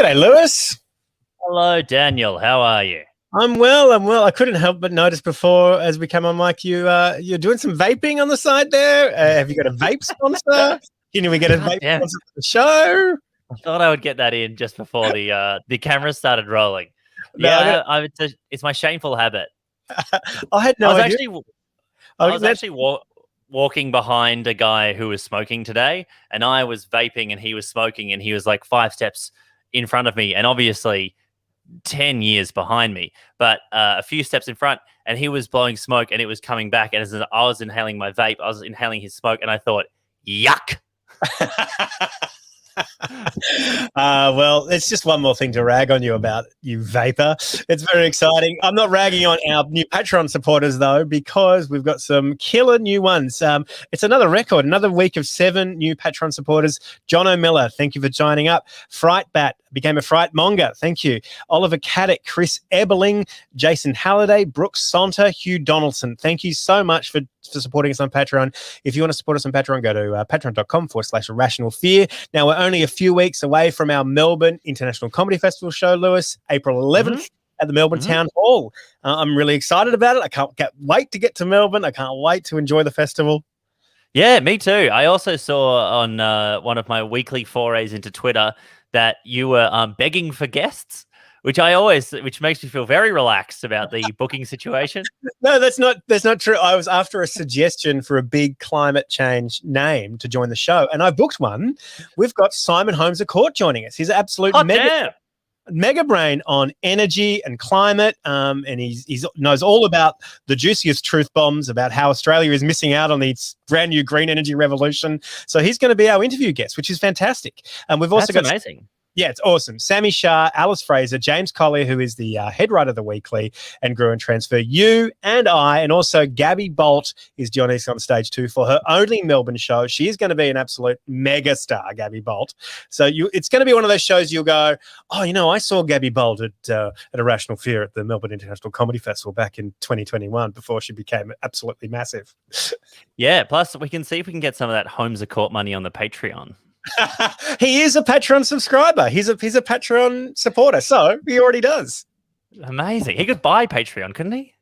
G'day, Lewis. Hello, Daniel. How are you? I'm well. I couldn't help but notice before, as we came on mic, you're doing some vaping on the side there. Have you got a vape sponsor? Can we get a vape sponsor for the show? I thought I would get that in just before the camera started rolling. It's my shameful habit. I had no idea. I was actually walking behind a guy who was smoking today, and I was vaping and he was smoking, and he was like 5 steps in front of me, and obviously 10 years behind me, but a few steps in front, and he was blowing smoke, and it was coming back, and as I was inhaling my vape, I was inhaling his smoke, and I thought, yuck. Well, it's just one more thing to rag on you about, you vapor. It's very exciting. I'm not ragging on our new Patreon supporters, though, because we've got some killer new ones. It's another record, another week of 7 new Patreon supporters. John O'Miller, thank you for joining up. Frightbat became a Fright Monger, thank you. Oliver Caddick, Chris Eberling, Jason Halliday, Brooks Sonta, Hugh Donaldson. Thank you so much for supporting us on Patreon. If you want to support us on Patreon, go to patreon.com/Rational Fear. Now, we're only a few weeks away from our Melbourne International Comedy Festival show, Lewis, April 11th at the Melbourne Town Hall. I'm really excited about it. I can't wait to get to Melbourne. I can't wait to enjoy the festival. Yeah, me too. I also saw on one of my weekly forays into Twitter that you were begging for guests, which makes me feel very relaxed about the booking situation. No, that's not true. I was after a suggestion for a big climate change name to join the show, and I booked one. We've got Simon Holmes à Court joining us. He's an absolute mega brain on energy and climate, and he knows all about the juiciest truth bombs about how Australia is missing out on the brand new green energy revolution. So he's going to be our interview guest, which is fantastic. And we've also got amazing. Yeah, it's awesome. Sammy Shah, Alice Fraser, James Collier, who is the head writer of the Weekly and Grew and Transfer, you and I, and also Gabby Bolt is joining us on stage too for her only Melbourne show. She is going to be an absolute mega star, Gabby Bolt. So it's going to be one of those shows you'll go, oh, I saw Gabby Bolt at Irrational Fear at the Melbourne International Comedy Festival back in 2021 before she became absolutely massive. Yeah, plus we can see if we can get some of that Holmes à Court money on the Patreon. He is a Patreon subscriber. He's a Patreon supporter, so he already does. Amazing. He could buy Patreon, couldn't he?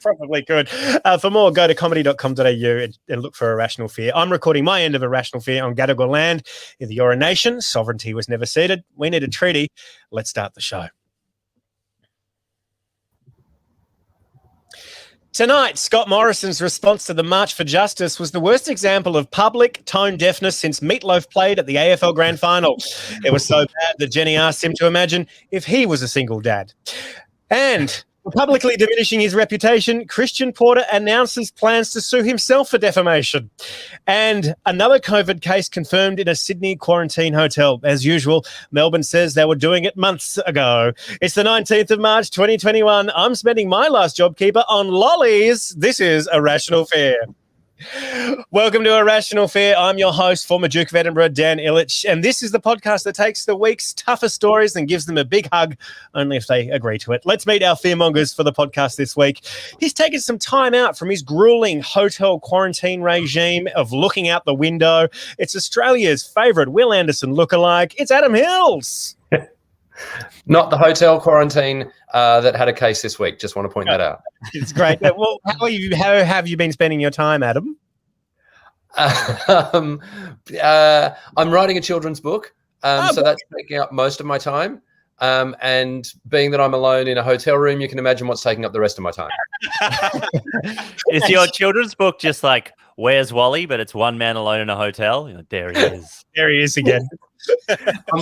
Probably could. For more, go to comedy.com.au and look for Irrational Fear. I'm recording my end of Irrational Fear on Gadigal land in the Eora Nation. Sovereignty was never ceded. We need a treaty. Let's start the show. Tonight, Scott Morrison's response to the March for Justice was the worst example of public tone deafness since Meatloaf played at the AFL Grand Final. It was so bad that Jenny asked him to imagine if he was a single dad. And publicly diminishing his reputation, Christian Porter announces plans to sue himself for defamation. And another COVID case confirmed in a Sydney quarantine hotel. As usual, Melbourne says they were doing it months ago. It's the 19th of March, 2021. I'm spending my last JobKeeper on lollies. This is Irrational Fear. Welcome to Irrational Fear. I'm your host, former Duke of Edinburgh, Dan Ilic, and this is the podcast that takes the week's toughest stories and gives them a big hug, only if they agree to it. Let's meet our fearmongers for the podcast this week. He's taken some time out from his grueling hotel quarantine regime of looking out the window. It's Australia's favourite Will Anderson lookalike. It's Adam Hills. Not the hotel quarantine that had a case this week. Just want to point that out. It's great. Well, how have you been spending your time, Adam? I'm writing a children's book, so that's taking up most of my time. And being that I'm alone in a hotel room, you can imagine what's taking up the rest of my time. Is your children's book just like Where's Wally, but it's one man alone in a hotel? There he is. There he is again. I'm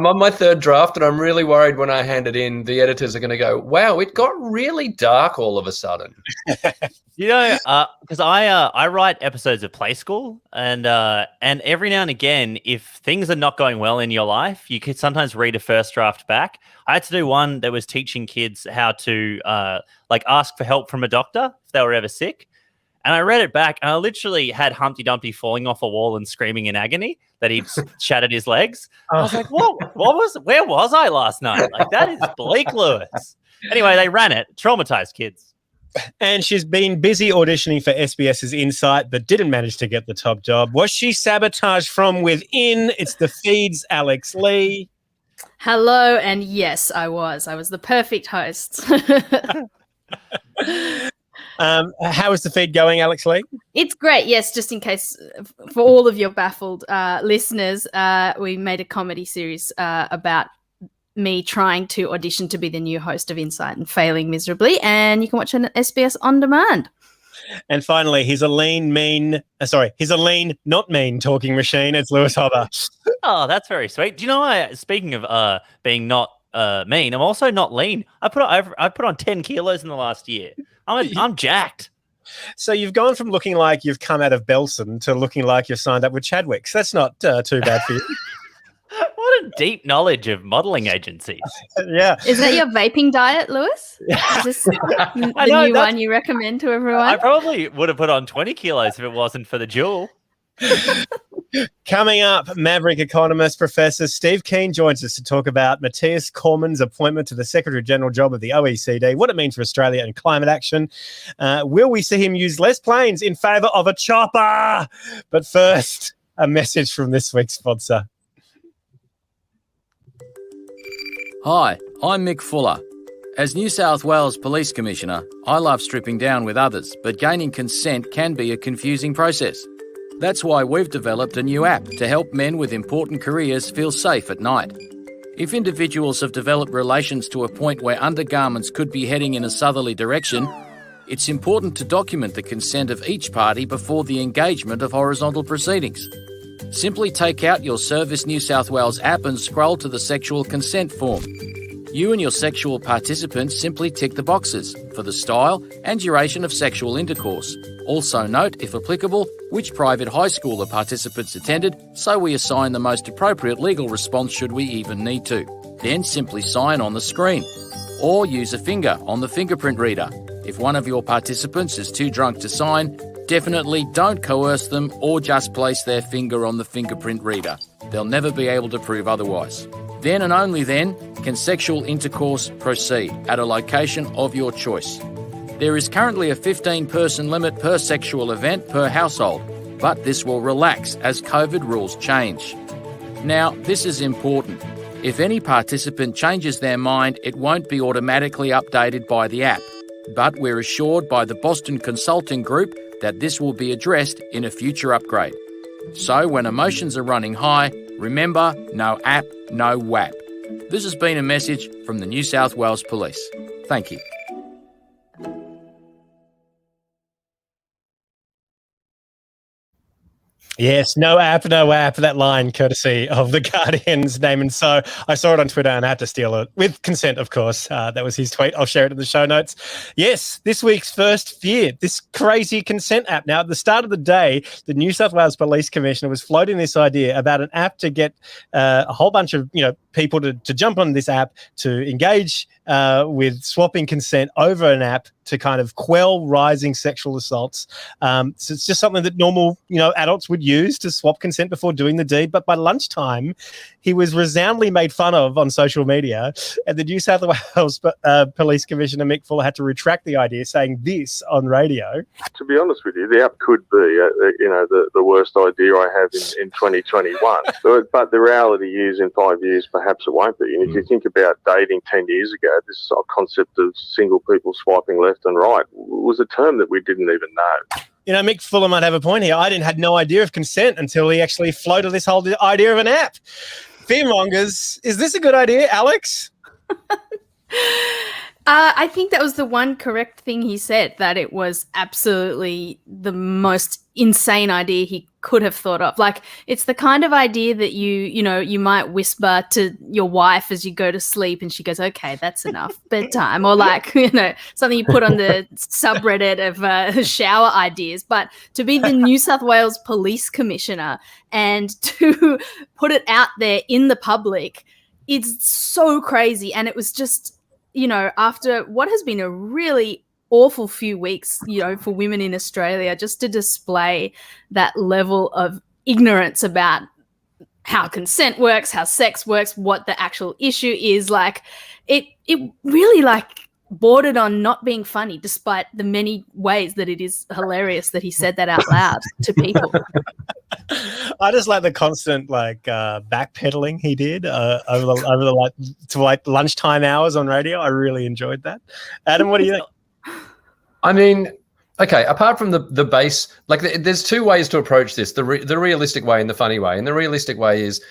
on my 3rd draft, and I'm really worried when I hand it in, the editors are going to go, wow, it got really dark all of a sudden. Because I write episodes of Play School, and every now and again, if things are not going well in your life, you could sometimes read a first draft back. I had to do one that was teaching kids how to ask for help from a doctor if they were ever sick. And I read it back, and I literally had Humpty Dumpty falling off a wall and screaming in agony that he'd shattered his legs. I was like, where was I last night? Like, that is bleak, Lewis. Anyway, they ran it. Traumatized kids. And she's been busy auditioning for SBS's Insight, but didn't manage to get the top job. Was she sabotaged from within? It's The Feed's Alex Lee. Hello, and yes, I was. I was the perfect host. How is the feed going, Alex Lee? It's great. Yes, just in case for all of your baffled listeners, we made a comedy series about me trying to audition to be the new host of Insight and failing miserably, and you can watch it on SBS On Demand. And finally, he's a lean, not mean talking machine. It's Lewis Hobba. Oh, that's very sweet. Do you know, speaking of being not mean, I'm also not lean. I put on 10 kilos in the last year. I'm jacked. So you've gone from looking like you've come out of Belson to looking like you've signed up with Chadwick's. That's not too bad for you. What a deep knowledge of modelling agencies. Yeah. Is that your vaping diet, Lewis? Is this the new one you recommend to everyone? I probably would have put on 20 kilos if it wasn't for the jewel. Coming up, Maverick economist Professor Steve Keen joins us to talk about Matthias Cormann's appointment to the Secretary-General job of the OECD, what it means for Australia and climate action. Will we see him use less planes in favour of a chopper? But first, a message from this week's sponsor. Hi, I'm Mick Fuller. As New South Wales Police Commissioner, I love stripping down with others, but gaining consent can be a confusing process. That's why we've developed a new app to help men with important careers feel safe at night. If individuals have developed relations to a point where undergarments could be heading in a southerly direction, it's important to document the consent of each party before the engagement of horizontal proceedings. Simply take out your Service New South Wales app and scroll to the sexual consent form. You and your sexual participants simply tick the boxes for the style and duration of sexual intercourse. Also note, if applicable, which private high school the participants attended, so we assign the most appropriate legal response should we even need to. Then simply sign on the screen. Or use a finger on the fingerprint reader. If one of your participants is too drunk to sign, definitely don't coerce them or just place their finger on the fingerprint reader. They'll never be able to prove otherwise. Then and only then can sexual intercourse proceed at a location of your choice. There is currently a 15-person limit per sexual event per household, but this will relax as COVID rules change. Now, this is important. If any participant changes their mind, it won't be automatically updated by the app, but we're assured by the Boston Consulting Group that this will be addressed in a future upgrade. So when emotions are running high, remember, no app, no WAP. This has been a message from the New South Wales Police. Thank you. Yes, no app, no app. That line, courtesy of The Guardian's name. And so I saw it on Twitter and I had to steal it with consent, of course. That was his tweet. I'll share it in the show notes. Yes, this week's first fear, this crazy consent app. Now, at the start of the day, the New South Wales Police Commissioner was floating this idea about an app to get a whole bunch of people to jump on this app to engage with swapping consent over an app to kind of quell rising sexual assaults. So it's just something that normal, adults would use to swap consent before doing the deed. But by lunchtime, he was resoundingly made fun of on social media, and the New South Wales Police Commissioner Mick Fuller had to retract the idea, saying this on radio. To be honest with you, the app could be, the worst idea I have in 2021. But the reality is, in 5 years, perhaps it won't be. And if you think about dating 10 years ago, this concept of single people swiping left and right was a term that we didn't even know. Mick Fuller might have a point here. I had no idea of consent until he actually floated this whole idea of an app. Fearmongers, is this a good idea, Alex? I think that was the one correct thing he said, that it was absolutely the most insane idea he could have thought of. Like, it's the kind of idea that you might whisper to your wife as you go to sleep and she goes, okay, that's enough, bedtime. Or like, something you put on the subreddit of shower ideas. But to be the New South Wales Police Commissioner and to put it out there in the public, it's so crazy. And it was just, after what has been a really awful few weeks, for women in Australia, just to display that level of ignorance about how consent works, how sex works, what the actual issue is. Like, it really bordered on not being funny, despite the many ways that it is hilarious that he said that out loud to people. I just like the constant backpedaling he did over the lunchtime hours on radio. I really enjoyed that. Adam, what do you think? I mean, okay, apart from the base, there's two ways to approach this: the realistic way and the funny way. And the realistic way is,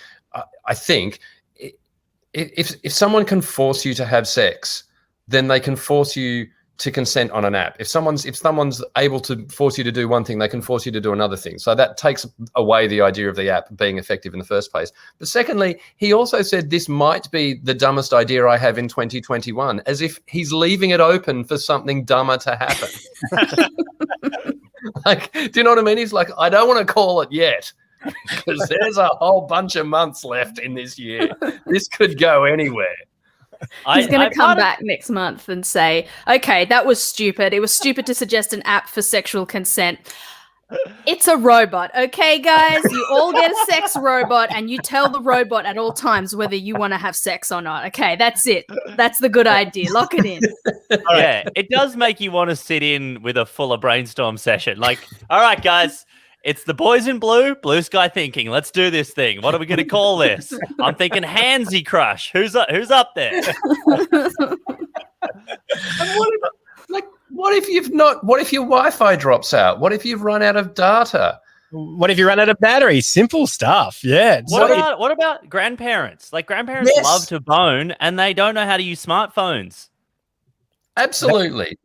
I think, if someone can force you to have sex, then they can force you to consent on an app. If someone's able to force you to do one thing, they can force you to do another thing. So that takes away the idea of the app being effective in the first place. But secondly, he also said this might be the dumbest idea I have in 2021, as if he's leaving it open for something dumber to happen. Do you know what I mean? He's like, I don't want to call it yet, because there's a whole bunch of months left in this year. This could go anywhere. He's going to come back next month and say, okay, that was stupid. It was stupid to suggest an app for sexual consent. It's a robot. Okay, guys, you all get a sex robot and you tell the robot at all times whether you want to have sex or not. Okay, that's it. That's the good idea. Lock it in. Yeah, it does make you want to sit in with a fuller brainstorm session. All right, guys. It's the boys in blue sky thinking. Let's do this thing. What are we going to call this? I'm thinking Handsy Crush. Who's up there? What if your Wi-Fi drops out? What if you've run out of data? What if you run out of battery? Simple stuff. Yeah. What about grandparents? Grandparents Yes. love to bone and they don't know how to use smartphones. Absolutely.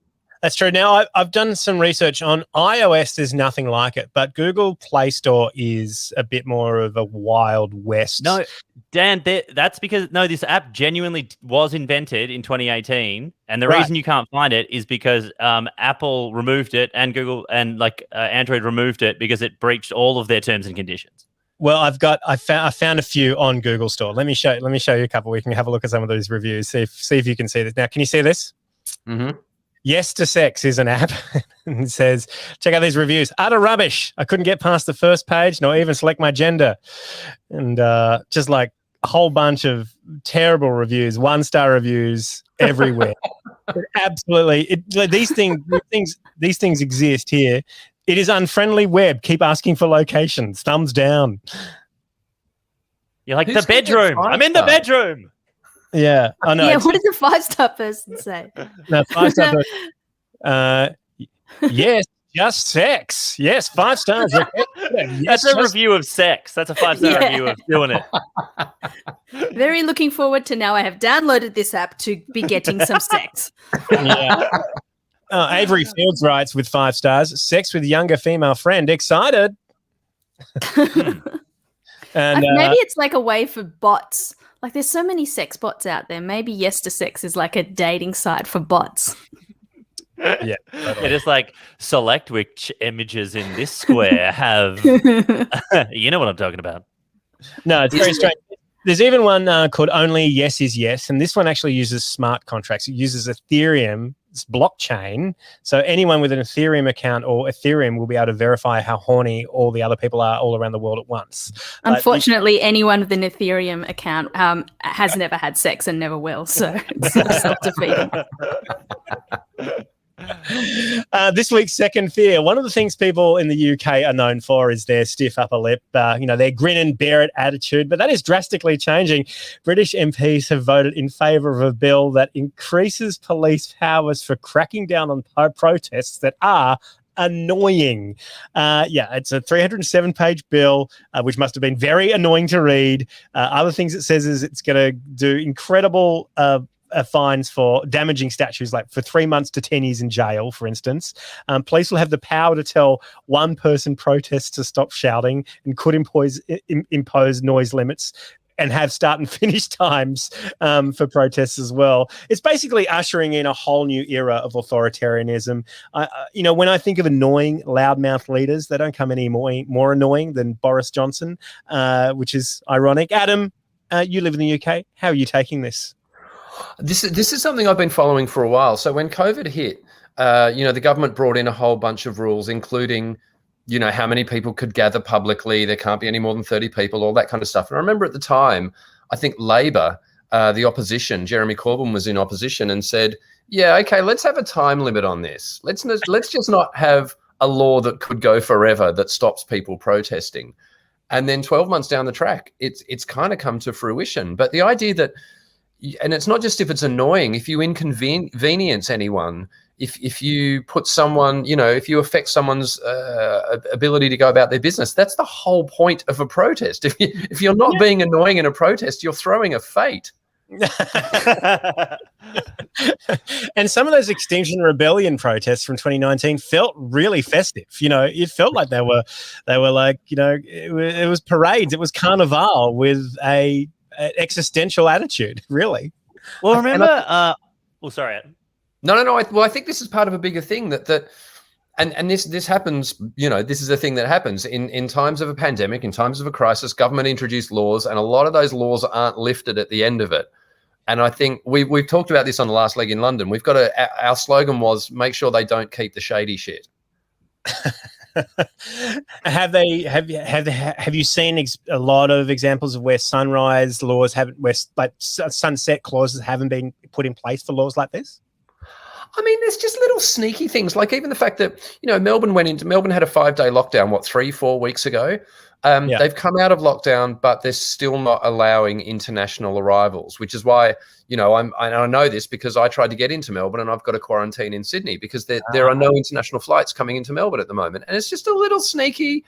That's true. Now, I've done some research on iOS. There's nothing like it, but Google Play Store is a bit more of a Wild West. No, Dan, that's because this app genuinely was invented in 2018, and the reason you can't find it is because Apple removed it and Google and Android removed it because it breached all of their terms and conditions. Well, I found a few on Google Store. Let me show you a couple. We can have a look at some of those reviews. See if you can see this. Now, can you see this? Mm-hmm. Yes to Sex is an app. And it says, check out these reviews. Utter rubbish. I couldn't get past the first page, nor even select my gender. And just a whole bunch of terrible reviews, 1-star reviews everywhere. Absolutely. These things exist here. It is unfriendly web. Keep asking for locations. Thumbs down. You're like, the bedroom. I'm in the bedroom. Yeah. I know. Yeah, what did the 5-star person say? No, 5-star person. Yes, just sex. Yes, 5 stars. That's a review of sex. That's a 5-star review of doing it. Very looking forward to now I have downloaded this app to be getting some sex. Yeah. Avery Fields writes with 5 stars, sex with younger female friend. Excited. And maybe it's like a way for bots. There's so many sex bots out there. Maybe Yes to Sex is like a dating site for bots. Yeah. Totally. It is select which images in this square have. You know what I'm talking about. No, it's very strange. There's even one called Only Yes is Yes, and this one actually uses smart contracts. It uses Ethereum blockchain, so anyone with an Ethereum account or Ethereum will be able to verify how horny all the other people are all around the world at once. Unfortunately, anyone with an Ethereum account has never had sex and never will, so it's self-defeating. This week's second fear. One of the things people in the UK are known for is their stiff upper lip, their grin and bear it attitude, but that is drastically changing. British MPs have voted in favour of a bill that increases police powers for cracking down on protests that are annoying. It's a 307-page bill, which must have been very annoying to read. Other things it says is it's going to do incredible fines for damaging statues, for 3 months to 10 years in jail, for instance. Police will have the power to tell one person protests to stop shouting and could impose noise limits and have start and finish times for protests as well. It's basically ushering in a whole new era of authoritarianism. When I think of annoying loudmouth leaders, they don't come any more annoying than Boris Johnson, which is ironic. Adam, you live in the UK. How are you taking this? This is something I've been following for a while. So when COVID hit, the government brought in a whole bunch of rules, including, how many people could gather publicly. There can't be any more than 30 people, all that kind of stuff. And I remember at the time, I think Labor the opposition, Jeremy Corbyn was in opposition and said, yeah, okay, let's have a time limit on this. Let's just not have a law that could go forever that stops people protesting. And then 12 months down the track, it's kind of come to fruition. But the idea that, and it's not just if it's annoying, if you inconvenience anyone, if you put someone, if you affect someone's ability to go about their business, that's the whole point of a protest. If you're not being annoying in a protest, you're throwing a fete. And some of those Extinction Rebellion protests from 2019 felt really festive. It felt like they were like, it was parades, it was carnival with a existential attitude, really. Well, remember, sorry. No. I think this is part of a bigger thing that this happens. This is a thing that happens in times of a pandemic, in times of a crisis. Government introduced laws, and a lot of those laws aren't lifted at the end of it. And I think we've talked about this on the last leg in London. We've got our slogan was make sure they don't keep the shady shit. Have you seen a lot of examples of where sunrise laws where sunset clauses haven't been put in place for laws like this? I mean, there's just little sneaky things, like even the fact that, Melbourne had a 5-day lockdown, 3-4 weeks ago. They've come out of lockdown, but they're still not allowing international arrivals, which is why, I know this because I tried to get into Melbourne and I've got a quarantine in Sydney because there are no international flights coming into Melbourne at the moment. And it's just a little sneaky.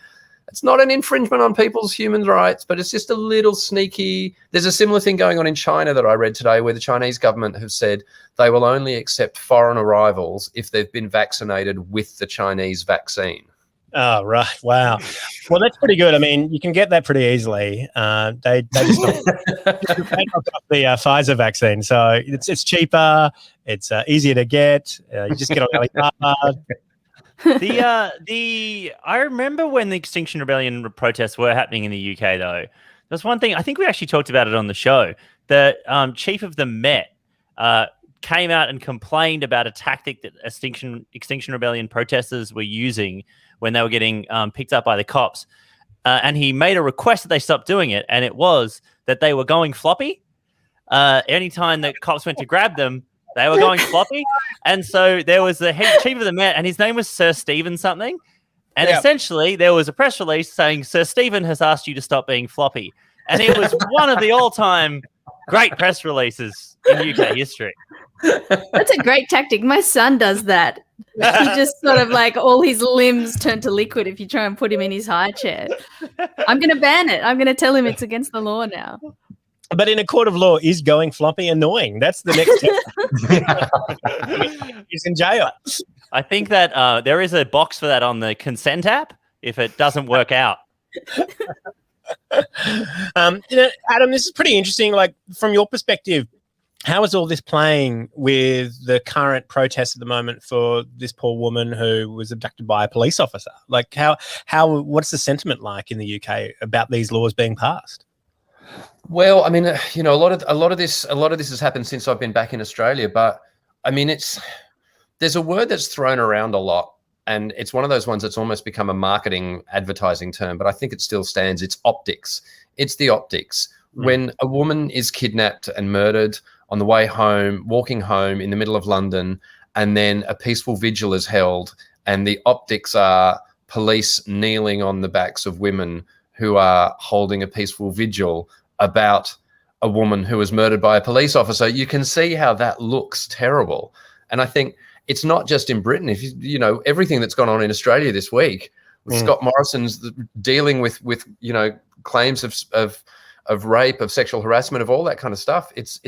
It's not an infringement on people's human rights, but it's just a little sneaky. There's a similar thing going on in China that I read today where the Chinese government have said they will only accept foreign arrivals if they've been vaccinated with the Chinese vaccine. Oh, right. Wow. Well, that's pretty good. I mean, you can get that pretty easily. They just knocked off the Pfizer vaccine. So it's cheaper. It's easier to get. You just get on really hard. I remember when the Extinction Rebellion protests were happening in the UK, though. There's one thing, I think we actually talked about it on the show. The chief of the Met came out and complained about a tactic that Extinction Rebellion protesters were using when they were getting picked up by the cops. And he made a request that they stop doing it. And it was that they were going floppy. Anytime the cops went to grab them, they were going floppy. And so there was the chief of the Met, and his name was Sir Stephen something. And essentially there was a press release saying, Sir Stephen has asked you to stop being floppy. And it was one of the all-time great press releases in UK history. That's a great tactic. My son does that. He just sort of like all his limbs turn to liquid if you try and put him in his high chair. I'm going to ban it. I'm going to tell him it's against the law now. But in a court of law, is going floppy annoying? That's the next step. He's in jail. I think that there is a box for that on the consent app if it doesn't work out. Adam, this is pretty interesting. Like, from your perspective, how is all this playing with the current protests at the moment for this poor woman who was abducted by a police officer? Like, what's the sentiment like in the UK about these laws being passed? Well, I mean, a lot of this has happened since I've been back in Australia. But I mean, there's a word that's thrown around a lot, and it's one of those ones that's almost become a marketing advertising term. But I think it still stands. It's optics. It's the optics. When a woman is kidnapped and murdered on the way home, walking home in the middle of London, and then a peaceful vigil is held, and the optics are police kneeling on the backs of women who are holding a peaceful vigil about a woman who was murdered by a police officer, you can see how that looks terrible. And I think it's not just in Britain. If everything that's gone on in Australia this week, with Scott Morrison's dealing with claims of rape, of sexual harassment, of all that kind of stuff, it's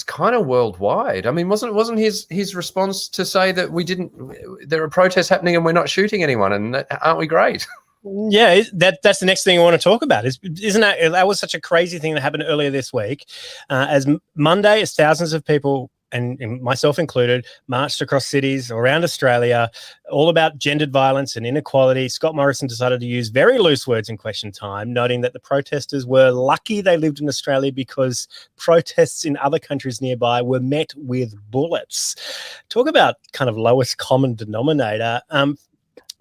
kind of worldwide. I mean, wasn't his response to say that there are protests happening and we're not shooting anyone, and aren't we great? Yeah, that's the next thing I want to talk about. Isn't that was such a crazy thing that happened earlier this week? As Monday, as thousands of people, and myself included, marched across cities around Australia, all about gendered violence and inequality. Scott Morrison decided to use very loose words in question time, noting that the protesters were lucky they lived in Australia because protests in other countries nearby were met with bullets. Talk about kind of lowest common denominator.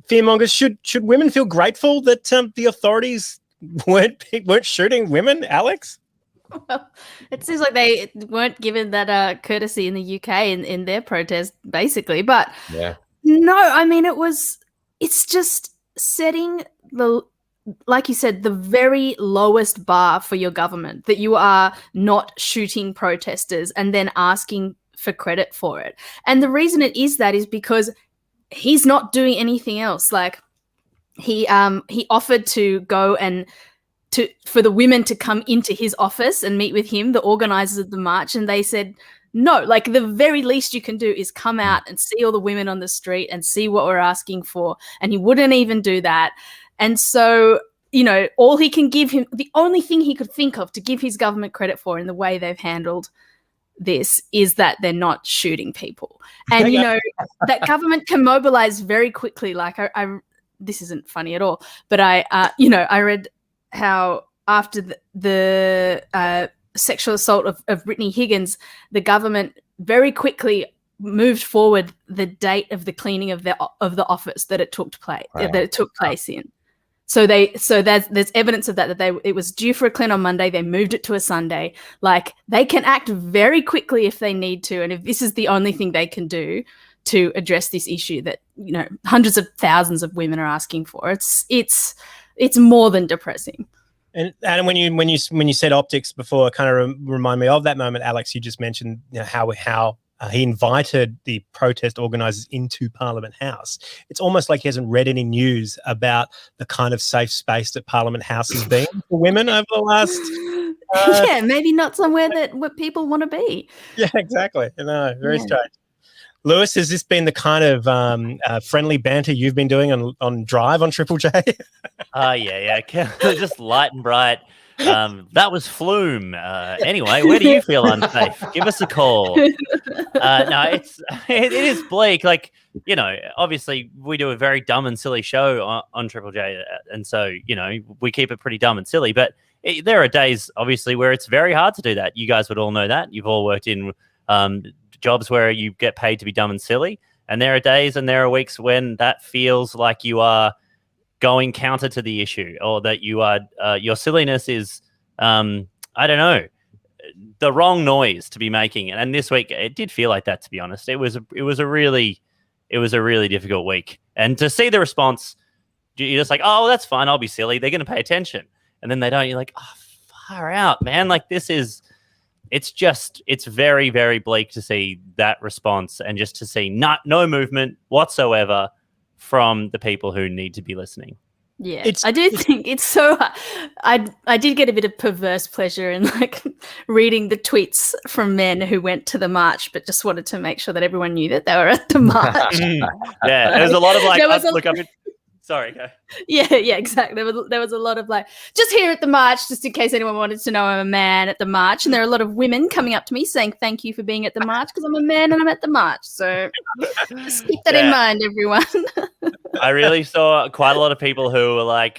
Fearmongers, should women feel grateful that the authorities weren't shooting women, Alex? Well, it seems like they weren't given that courtesy in the UK in their protest, basically. But Yeah. no, I mean, it's just setting like you said, the very lowest bar for your government, that you are not shooting protesters and then asking for credit for it. And the reason it is that is because he's not doing anything else. Like he offered to go and for the women to come into his office and meet with him, the organizers of the march, and they said, no, like the very least you can do is come out and see all the women on the street and see what we're asking for. And he wouldn't even do that. And so, all he can give him, the only thing he could think of to give his government credit for in the way they've handled this is that they're not shooting people. And, that government can mobilize very quickly. Like I this isn't funny at all, but I read how after the sexual assault of Brittany Higgins, the government very quickly moved forward the date of the cleaning of the office that it took place in. So there's evidence of that it was due for a clean on Monday. They moved it to a Sunday. Like, they can act very quickly if they need to, and if this is the only thing they can do to address this issue that hundreds of thousands of women are asking for, it's more than depressing. And Adam, when you said optics before, it kind of remind me of that moment, Alex. You just mentioned how he invited the protest organisers into Parliament House. It's almost like he hasn't read any news about the kind of safe space that Parliament House has been for women over the last. Yeah, maybe not somewhere where people want to be. Yeah, exactly. No, very strange. Lewis, has this been the kind of friendly banter you've been doing on Drive on Triple J? Yeah. Just light and bright. That was Flume. Anyway, where do you feel unsafe? Give us a call. No, it is bleak. Like, obviously we do a very dumb and silly show on Triple J, and so we keep it pretty dumb and silly. But there are days, obviously, where it's very hard to do that. You guys would all know that. You've all worked in jobs where you get paid to be dumb and silly, and there are days and there are weeks when that feels like you are going counter to the issue, or that you are your silliness is I don't know, the wrong noise to be making. And this week it did feel like that, to be honest. It was a really difficult week, and to see the response, you're just like, oh, that's fine, I'll be silly, they're going to pay attention. And then they don't. You're like, oh, far out, man. Like, it's very, very bleak to see that response, and just to see no movement whatsoever from the people who need to be listening. Yeah, I do think it's so hard. I did get a bit of perverse pleasure in reading the tweets from men who went to the march, but just wanted to make sure that everyone knew that they were at the march. Yeah, there was a lot of sorry, go. Yeah, exactly. There was a lot of just here at the march, just in case anyone wanted to know I'm a man at the march. And there are a lot of women coming up to me saying thank you for being at the march because I'm a man and I'm at the march. So just keep that in mind, everyone. I really saw quite a lot of people who were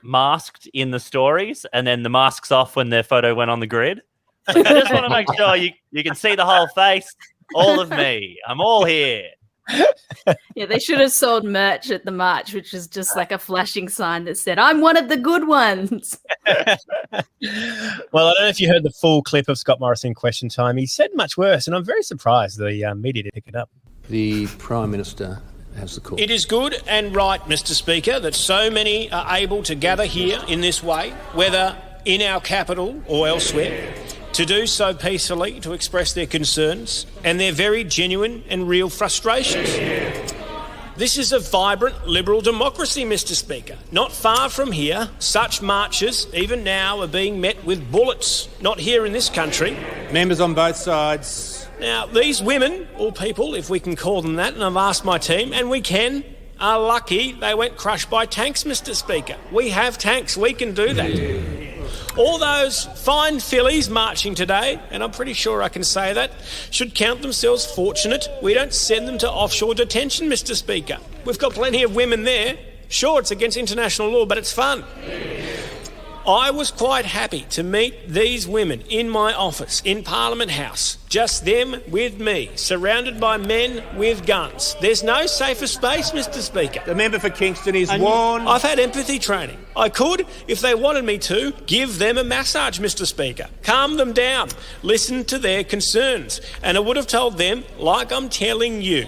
masked in the stories, and then the masks off when their photo went on the grid. I just want to make sure you can see the whole face, all of me. I'm all here. Yeah, they should have sold merch at the march, which is just a flashing sign that said, I'm one of the good ones. Well, I don't know if you heard the full clip of Scott Morrison Question Time. He said much worse, and I'm very surprised the media didn't pick it up. The Prime Minister has the call. It is good and right, Mr. Speaker, that so many are able to gather here in this way, whether in our capital or elsewhere, to do so peacefully, to express their concerns and their very genuine and real frustrations. This is a vibrant liberal democracy, Mr. Speaker. Not far from here, such marches, even now, are being met with bullets. Not here in this country. Members on both sides. Now, these women, or people, if we can call them that, and I've asked my team, and we can, are lucky they went crushed by tanks, Mr. Speaker. We have tanks, we can do that. All those fine fillies marching today, and I'm pretty sure I can say that, should count themselves fortunate we don't send them to offshore detention, Mr. Speaker. We've got plenty of women there. Sure, it's against international law, but it's fun. I was quite happy to meet these women in my office in Parliament House, just them with me, surrounded by men with guns. There's no safer space, Mr. Speaker. The member for Kingston is warned. I've had empathy training. I could, if they wanted me to, give them a massage, Mr. Speaker. Calm them down, listen to their concerns. And I would have told them, like I'm telling you,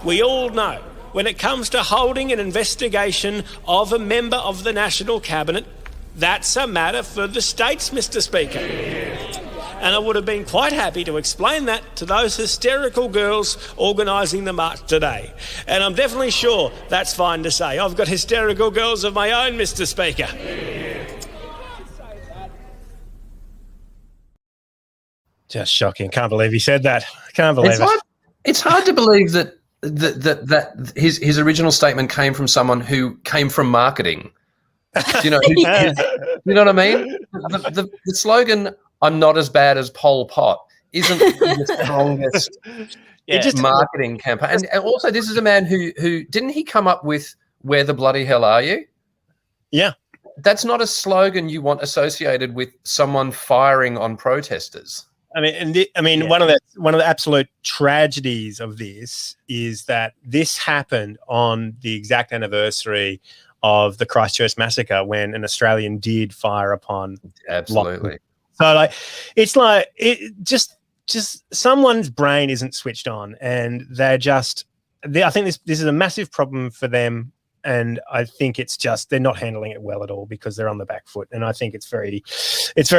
we all know, when it comes to holding an investigation of a member of the National Cabinet, that's a matter for the states, Mr. Speaker. And I would have been quite happy to explain that to those hysterical girls organising the march today. And I'm definitely sure that's fine to say. I've got hysterical girls of my own, Mr. Speaker. Just shocking. Can't believe he said that. Can't believe it. It's hard to believe that his original statement came from someone who came from marketing. You know what I mean? The slogan, "I'm not as bad as Pol Pot," isn't the strongest marketing campaign. And also, this is a man who didn't he come up with "Where the bloody hell are you?" Yeah, that's not a slogan you want associated with someone firing on protesters. One of the absolute tragedies of this is that this happened on the exact anniversary of the Christchurch massacre, when an Australian did fire upon. Absolutely. So just someone's brain isn't switched on, and I think this is a massive problem for them. And I think it's just they're not handling it well at all because they're on the back foot. And I think it's very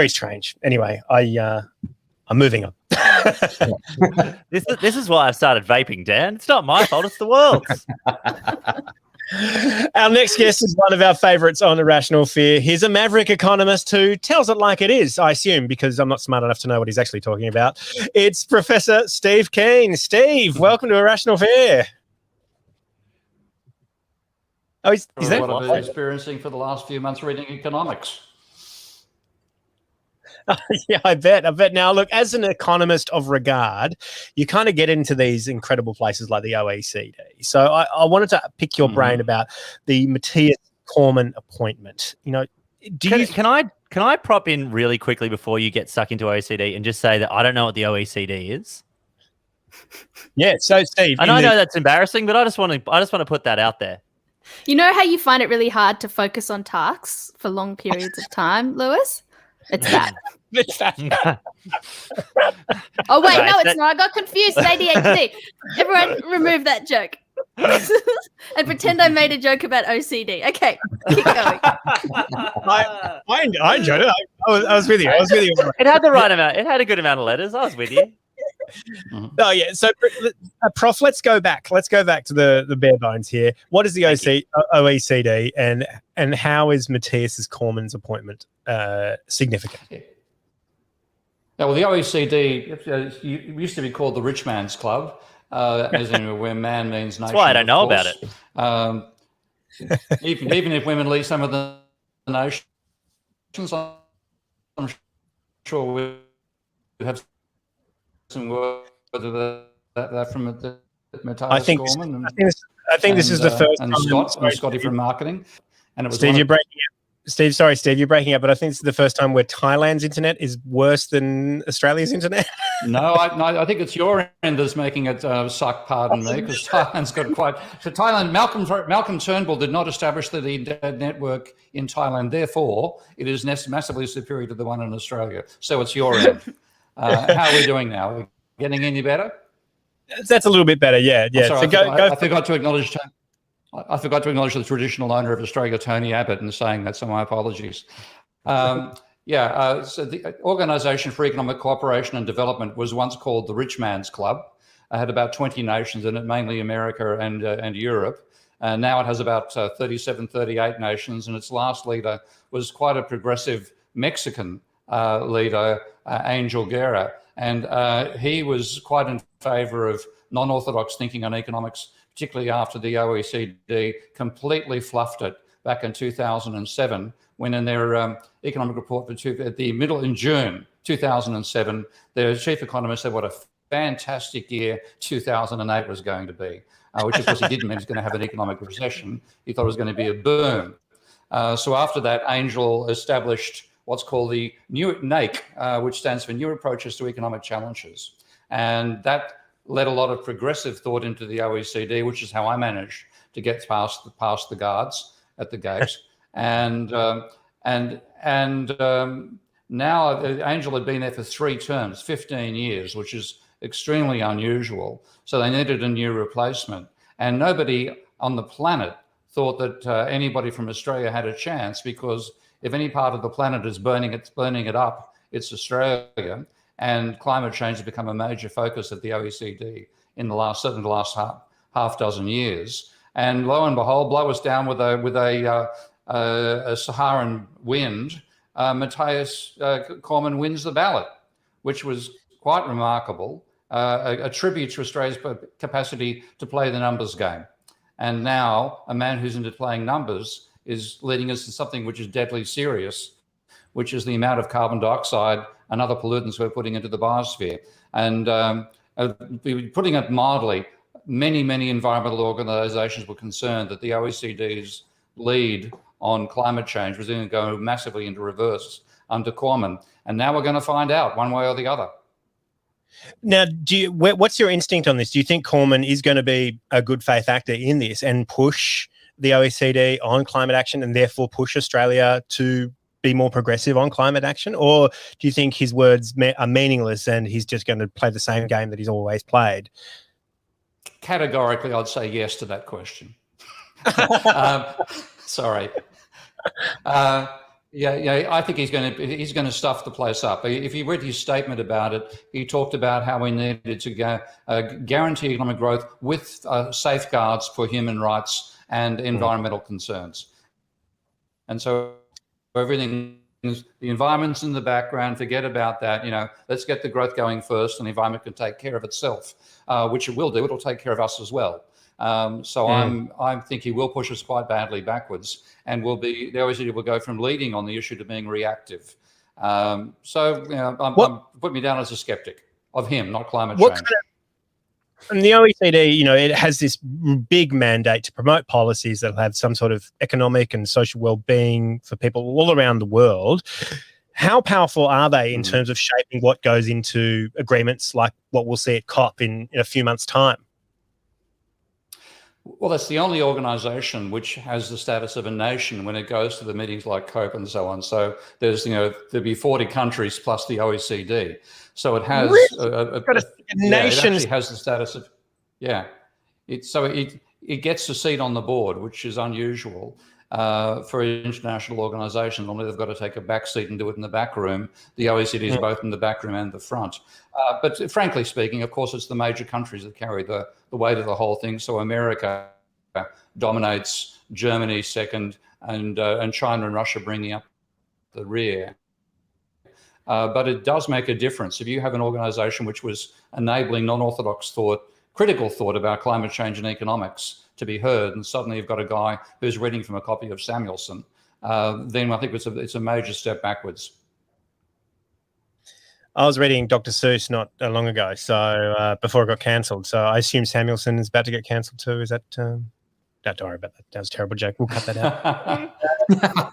strange. Anyway, I'm moving on. This is why I started vaping, Dan. It's not my fault. It's the world's. Our next guest is one of our favourites on Irrational Fear. He's a maverick economist who tells it like it is, I assume, because I'm not smart enough to know what he's actually talking about. It's Professor Steve Keen. Steve, welcome to Irrational Fear. Oh, he's there? What I've been experiencing for the last few months reading economics. Yeah, I bet. Now, look, as an economist of regard, you kind of get into these incredible places like the OECD. So I wanted to pick your brain about the Matthias Cormann appointment. You know, can I prop in really quickly before you get stuck into OECD and just say that I don't know what the OECD is? Yeah. So, Steve, and I know that's embarrassing, but I just want to put that out there. You know how you find it really hard to focus on tasks for long periods of time, Lewis? It's that. Oh, wait, no, it's not. I got confused. It's ADHD. Everyone remove that joke. And pretend I made a joke about OCD. Okay, keep going. I enjoyed it. I was with you. It had the right amount. It had a good amount of letters. I was with you. Oh yeah. So, Prof, let's go back. Let's go back to the bare bones here. What is the OECD, and how is Matthias Cormann's appointment significant? Yeah, well, the OECD used to be called the Rich Man's Club, as in where man means nation. That's why I don't know about it. Even if women lead some of the nations, I'm sure we have some word that from Matthias Cormann. I think this is the first and time. Scotty from marketing. And it was Steve, you're breaking up. Steve, you're breaking up. But I think this is the first time where Thailand's internet is worse than Australia's internet. No, I think it's your end that's making it suck. Pardon me, because Thailand's got quite. So Thailand, Malcolm Turnbull did not establish the internet network in Thailand. Therefore, it is massively superior to the one in Australia. So it's your end. How are we doing now? Are we getting any better? That's a little bit better, yeah. Sorry, so I forgot to acknowledge. I forgot to acknowledge the traditional owner of Australia, Tony Abbott, in saying that. So my apologies. So the Organisation for Economic Cooperation and Development was once called the Rich Man's Club. It had about 20 nations in it, mainly America and Europe. Now it has about 37, 38 nations, and its last leader was quite a progressive Mexican leader, Angel Guerra, and he was quite in favour of non-orthodox thinking on economics, particularly after the OECD completely fluffed it back in 2007, when in their economic report in June 2007, their chief economist said what a fantastic year 2008 was going to be, which of course he didn't mean he was going to have an economic recession. He thought it was going to be a boom. So after that, Angel established what's called the NAIC, which stands for New Approaches to Economic Challenges. And that led a lot of progressive thought into the OECD, which is how I managed to get past the guards at the gate. And now Angel had been there for 3 terms, 15 years, which is extremely unusual. So they needed a new replacement. And nobody on the planet thought that anybody from Australia had a chance, because if any part of the planet is burning it up, it's Australia. And climate change has become a major focus of the OECD in the last half dozen years. And lo and behold, blow us down with a Saharan wind. Matthias Cormann wins the ballot, which was quite remarkable, a tribute to Australia's capacity to play the numbers game. And now a man who's into playing numbers is leading us to something which is deadly serious, which is the amount of carbon dioxide and other pollutants we're putting into the biosphere. And putting it mildly, many environmental organizations were concerned that the OECD's lead on climate change was going to go massively into reverse under Cormann. And now we're going to find out one way or the other. Now, what's your instinct on this? Do you think Cormann is going to be a good faith actor in this and push the OECD on climate action and therefore push Australia to be more progressive on climate action? Or do you think his words are meaningless and he's just going to play the same game that he's always played? Categorically, I'd say yes to that question. Sorry. Yeah, I think he's going to stuff the place up. If you read his statement about it, he talked about how we needed to guarantee economic growth with safeguards for human rights and environmental concerns. And so everything, the environment's in the background. Forget about that. Let's get the growth going first, and the environment can take care of itself, which it will do. It'll take care of us as well. I think he will push us quite badly backwards, and the OECD will go from leading on the issue to being reactive. I'm putting me down as a skeptic of him, not climate change. And the OECD, it has this big mandate to promote policies that have some sort of economic and social well-being for people all around the world. How powerful are they in terms of shaping what goes into agreements like what we'll see at COP in a few months' time? Well, that's the only organisation which has the status of a nation when it goes to the meetings like COPE and so on. So there'll be 40 countries plus the OECD. So it has nation. It actually has the status of it gets a seat on the board, which is unusual for an international organisation. Normally they've got to take a back seat and do it in the back room. The OECD is both in the back room and the front. But frankly speaking, of course, it's the major countries that carry the weight of the whole thing. So America dominates, Germany second, and China and Russia bringing up the rear. But it does make a difference. If you have an organisation which was enabling non-orthodox thought, critical thought about climate change and economics to be heard, and suddenly you've got a guy who's reading from a copy of Samuelson, then I think it's a major step backwards. I was reading Dr. Seuss not long ago, so before it got cancelled. So I assume Samuelson is about to get cancelled too. Is that? Don't worry about that. That was a terrible joke. We'll cut that out.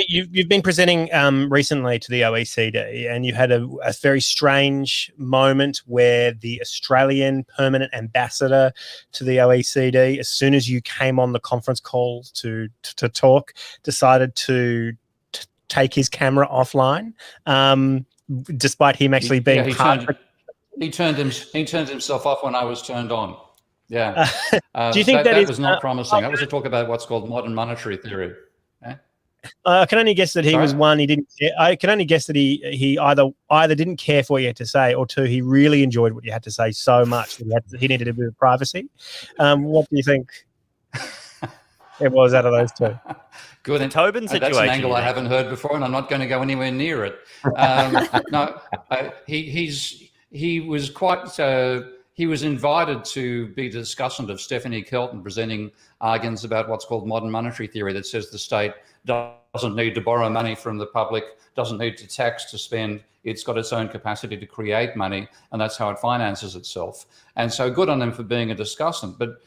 You've been presenting recently to the OECD, and you had a very strange moment where the Australian permanent ambassador to the OECD, as soon as you came on the conference call to talk, decided to take his camera offline, despite him actually being he turned himself off when I was turned on. Yeah. Do you think that was not promising? That was a talk about what's called modern monetary theory. I can only guess that he was one. He didn't. I can only guess that he either didn't care for what you had to say, or two, he really enjoyed what you had to say so much that he needed a bit of privacy. What do you think it was out of those two? Good. The Tobin situation. That's an angle I haven't heard before, and I'm not going to go anywhere near it. No, he was quite. he was invited to be the discussant of Stephanie Kelton presenting arguments about what's called modern monetary theory that says the state doesn't need to borrow money from the public, doesn't need to tax to spend. It's got its own capacity to create money, and that's how it finances itself. And so good on him for being a discussant. But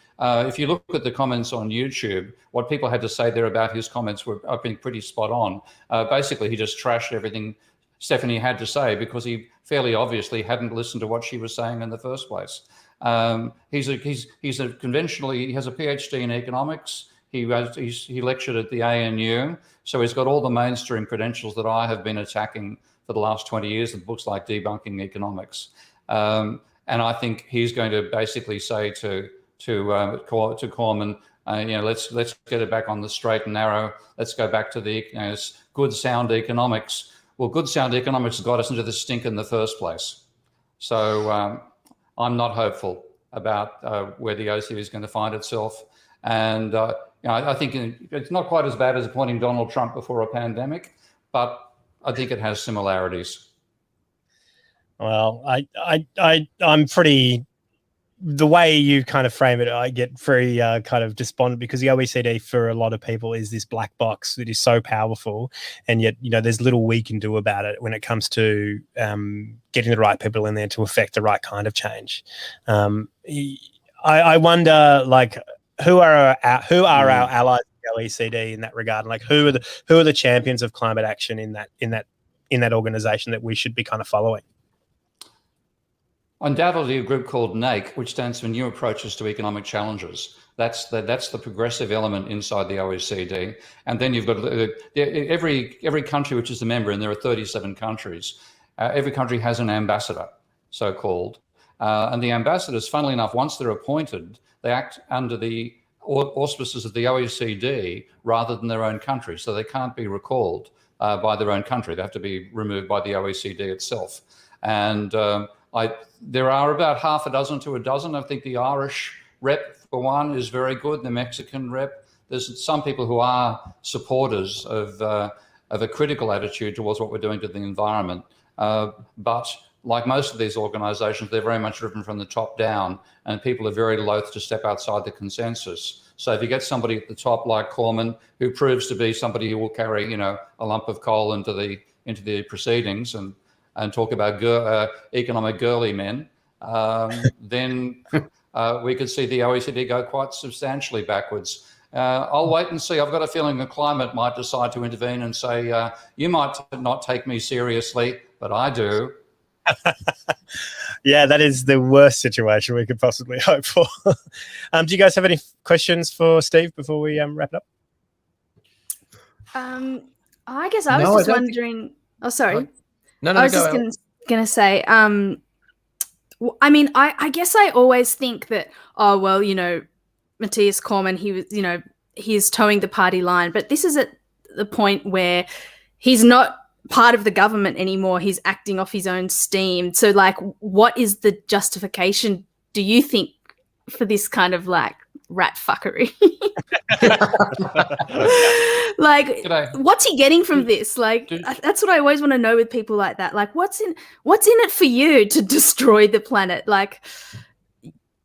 if you look at the comments on YouTube, what people had to say there about his comments were, I think, pretty spot on. Basically, he just trashed everything Stephanie had to say because he fairly obviously hadn't listened to what she was saying in the first place. He has a PhD in economics. He lectured at the ANU, so he's got all the mainstream credentials that I have been attacking for the last 20 years in books like Debunking Economics. And I think he's going to basically say to Cormann, let's get it back on the straight and narrow. Let's go back to the good sound economics. Well, good sound economics got us into the stink in the first place. So I'm not hopeful about where the OCD is going to find itself. And I think it's not quite as bad as appointing Donald Trump before a pandemic, but I think it has similarities. Well, I'm pretty. The way you kind of frame it, I get very kind of despondent because the OECD for a lot of people is this black box that is so powerful, and yet there's little we can do about it when it comes to getting the right people in there to affect the right kind of change. I wonder, like, who are our allies in the OECD in that regard? Like, who are the champions of climate action in that organization that we should be kind of following? Undoubtedly, a group called NAIC, which stands for New Approaches to Economic Challenges. That's the progressive element inside the OECD. And then you've got every country which is a member, and there are 37 countries. Every country has an ambassador, so-called. And the ambassadors, funnily enough, once they're appointed, they act under the auspices of the OECD rather than their own country. So they can't be recalled by their own country. They have to be removed by the OECD itself. And there are about half a dozen to a dozen. I think the Irish rep, for one, is very good. The Mexican rep. There's some people who are supporters of a critical attitude towards what we're doing to the environment. But like most of these organisations, they're very much driven from the top down, and people are very loath to step outside the consensus. So if you get somebody at the top like Cormann, who proves to be somebody who will carry, a lump of coal into the proceedings and talk about economic girly men, then we could see the OECD go quite substantially backwards. I'll wait and see. I've got a feeling the climate might decide to intervene and say, you might not take me seriously, but I do. Yeah, that is the worst situation we could possibly hope for. Do you guys have any questions for Steve before we wrap it up? I guess I was just wondering. Oh, sorry. No, I was just gonna say. I mean, I guess I always think that. Oh well, Matthias Cormann, he was, he's towing the party line, but this is at the point where he's not part of the government anymore. He's acting off his own steam. So, like, what is the justification, do you think, for this kind of like rat fuckery? Like, what's he getting from this? Like, that's what I always want to know with people like that. Like, what's in it for you to destroy the planet? Like,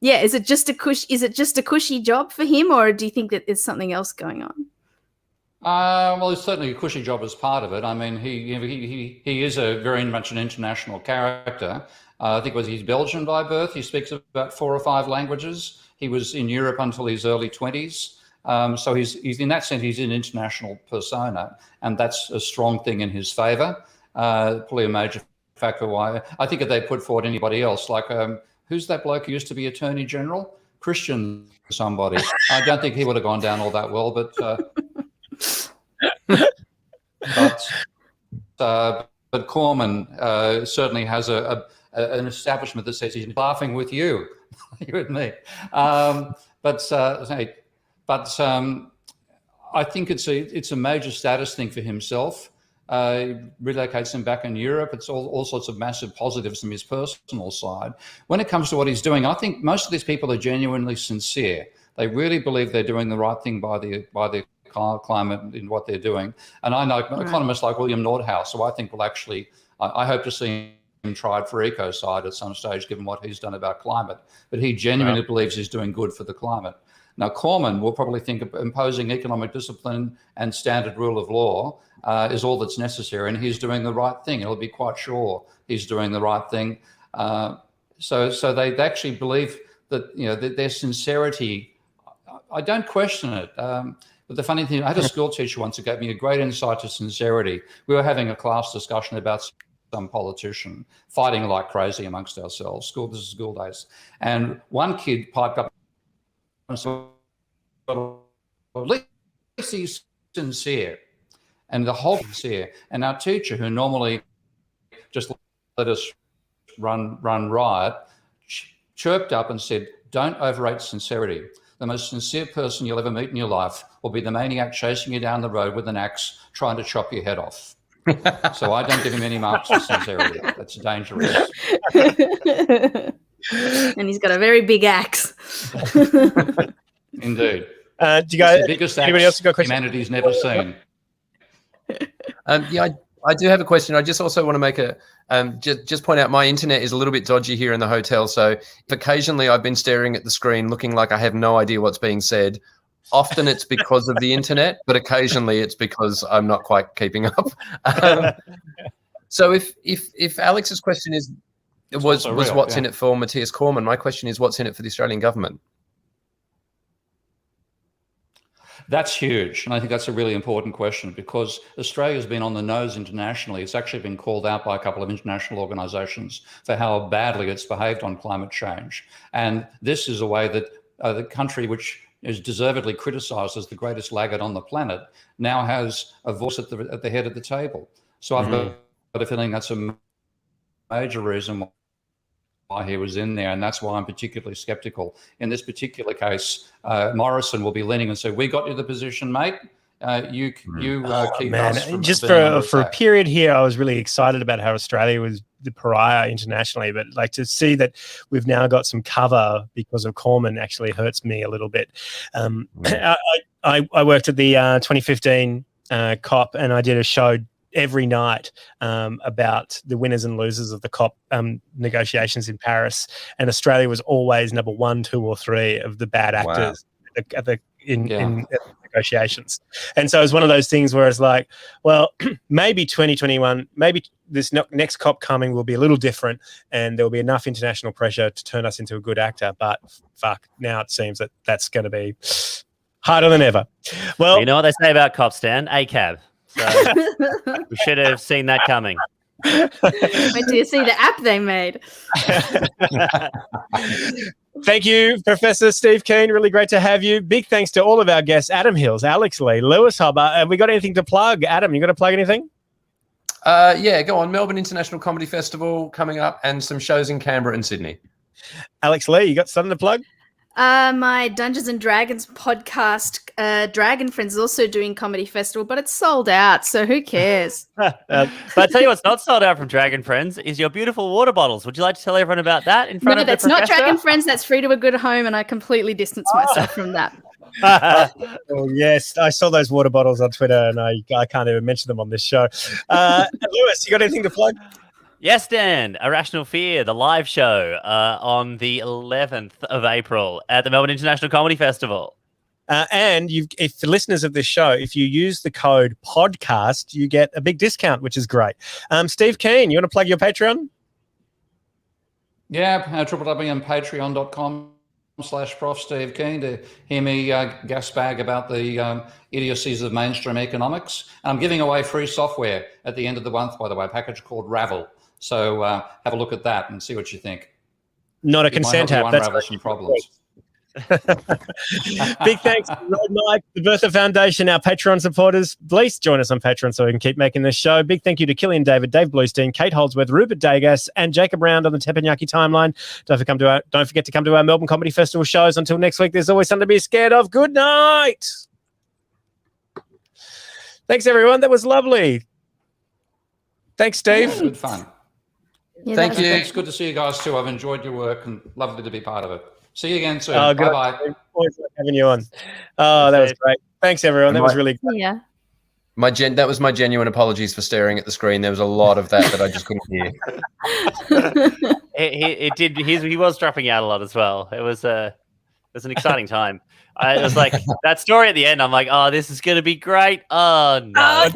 yeah, is it just a cushy job for him, or do you think that there's something else going on? Well, it's certainly a cushy job as part of it. I mean, he is very much an international character. I think he's Belgian by birth. He speaks about 4 or 5 languages. He was in Europe until his early 20s. So he's in that sense, he's an international persona, and that's a strong thing in his favour. Probably a major factor why I think if they put forward anybody else, like who's that bloke who used to be Attorney General? Christian somebody. I don't think he would have gone down all that well, but Cormann certainly has an establishment that says he's laughing with you, you and me. But I think it's a major status thing for himself. Relocates him back in Europe. It's all sorts of massive positives from his personal side. When it comes to what he's doing, I think most of these people are genuinely sincere. They really believe they're doing the right thing by the climate in what they're doing. And I know economists like William Nordhaus, so I think will actually, I hope to see tried for ecocide at some stage, given what he's done about climate. But he genuinely believes he's doing good for the climate. Now, Cormann will probably think of imposing economic discipline and standard rule of law is all that's necessary, and he's doing the right thing. He'll be quite sure he's doing the right thing. So they actually believe that, that their sincerity, I don't question it. But the funny thing, I had a school teacher once who gave me a great insight to sincerity. We were having a class discussion about some politician fighting like crazy amongst ourselves. This is school days. And one kid piped up and said, well, at least he's sincere. And the whole sincere. And our teacher, who normally just let us run riot, chirped up and said, don't overrate sincerity. The most sincere person you'll ever meet in your life will be the maniac chasing you down the road with an axe trying to chop your head off. So I don't give him any marks for sincerity. That's dangerous. And he's got a very big axe. Indeed. Do you guys? It's the biggest Anybody else got a question? humanity's never seen. I do have a question. I just also want to make just point out my internet is a little bit dodgy here in the hotel. So if occasionally I've been staring at the screen looking like I have no idea what's being said, often it's because of the internet, but occasionally it's because I'm not quite keeping up. So if Alex's question was what's in it for Matthias Cormann, my question is what's in it for the Australian government? That's huge. And I think that's a really important question because Australia's been on the nose internationally. It's actually been called out by a couple of international organizations for how badly it's behaved on climate change. And this is a way that the country which is deservedly criticized as the greatest laggard on the planet now has a voice at the head of the table. So I've got a feeling that's a major reason why he was in there, and that's why I'm particularly skeptical. In this particular case, Morrison will be leaning and say, we got you the position, mate. You keep us from just being for a period here, I was really excited about how Australia was the pariah internationally, but like to see that we've now got some cover because of Cormann actually hurts me a little bit. I worked at the 2015 COP, and I did a show every night about the winners and losers of the COP negotiations in Paris, and Australia was always number 1, 2, or 3 of the bad actors in negotiations. And so it was one of those things where it's like, well, maybe 2021, maybe this next COP coming will be a little different, and there will be enough international pressure to turn us into a good actor. But fuck, now it seems that that's going to be harder than ever. Well, you know what they say about COP, Stan? ACAB. So we should have seen that coming. Wait till you see the app they made. Thank you, Professor Steve Keen. Really great to have you. Big thanks to all of our guests, Adam Hills, Alex Lee, Lewis Hobba. Have we got anything to plug? Adam, you got to plug anything? Yeah, go on. Melbourne International Comedy Festival coming up and some shows in Canberra and Sydney. Alex Lee, you got something to plug? My Dungeons and Dragons podcast, Dragon Friends, is also doing comedy festival, but it's sold out, so who cares? But I tell you what's not sold out from Dragon Friends is your beautiful water bottles. Would you like to tell everyone about that in front of the professor? No, that's not Dragon Friends. That's Free to a Good Home, and I completely distance myself from that. Oh, yes. I saw those water bottles on Twitter, and I can't even mention them on this show. Lewis, you got anything to plug? Yes, Dan. Irrational Fear, the live show on the 11th of April at the Melbourne International Comedy Festival. And if the listeners of this show, if you use the code podcast, you get a big discount, which is great. Steve Keen, you want to plug your Patreon? Yeah, www.patreon.com/Prof Steve Keen to hear me gas bag about the idiocies of mainstream economics. I'm giving away free software at the end of the month, by the way, a package called Ravel. So have a look at that and see what you think. Not a consent app. That's some problems. Big thanks to Road Mike, the Bertha Foundation, our Patreon supporters. Please join us on Patreon so we can keep making this show. Big thank you to Killian David, Dave Bluestein, Kate Holdsworth, Rupert Dagas, and Jacob Round on the Teppanyaki timeline. Don't forget to come to our Melbourne Comedy Festival shows. Until next week, there's always something to be scared of. Good night. Thanks, everyone. That was lovely. Thanks, Steve. Good fun. Yeah, Thank you. It's good to see you guys too. I've enjoyed your work and lovely to be part of it. See you again soon. Oh, bye-bye. Always like having you on. Oh, that was great. Thanks, everyone. That was really good. Yeah. That was my genuine apologies for staring at the screen. There was a lot of that I just couldn't hear. He was dropping out a lot as well. It was an exciting time. It was like that story at the end. I'm like, oh, this is going to be great. Oh no!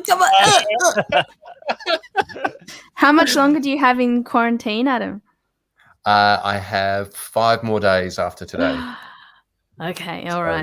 How much longer do you have in quarantine, Adam? I have 5 more days after today. Okay, all right.